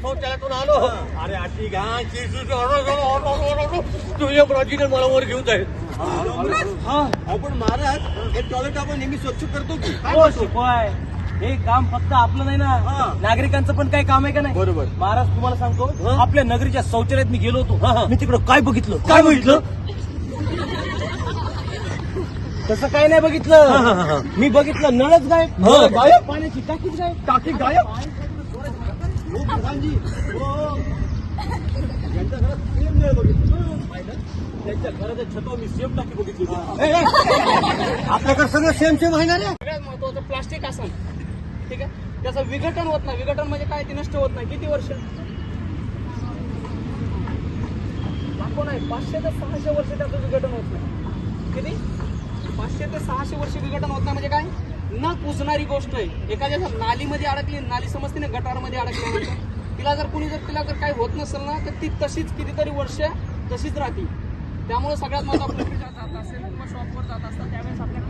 शौचालयातून आलो. अरे अशी घाण तुझ्या प्राचीने मला वर घेऊन जाईल. आपण महाराज हे टॉयलेट आपण नेहमी स्वच्छ करतो की हो शिकवाय, हे काम फक्त आपलं नाही ना, नागरिकांचं पण काही काम आहे का नाही. बरोबर. महाराज तुम्हाला सांगतो, आपल्या नगरीच्या शौचालयात मी गेलो होतो. मी तिकडं काय बघितलं तसं काही नाही बघितलं. मी बघितलं नळच गायब, पाण्याची टाकीच गायब. टाकी गायब. यांच्या घरात सेम नळ बघितलं. त्यांच्या घराच्या छतावर मी सेम टाकी बघितली. आपल्याकडे सगळं सेम सेम आहे ना रे. सगळ्यात महत्वाचं प्लास्टिक असेल, ठीक आहे, त्याचं विघटन होत नाही. विघटन म्हणजे काय, ते नष्ट होत नाही. किती वर्ष? दाखव नाही, 500 ते 600 वर्ष त्याचं विघटन होत नाही. किती? 500 ते 600 वर्ष विघटन होत नाही. म्हणजे काय, न पुजणारी गोष्ट आहे. एखाद्या नालीमध्ये अडकली, नाली समजते ना, गटारमध्ये अडकल्यानंतर तिला जर काही होत नसेल ना, तर ती तशीच कितीतरी वर्ष तशीच राहते. त्यामुळे सगळ्यात महत्त्वाचं जात असेल किंवा शॉपवर जात असतात त्यावेळेस आपल्या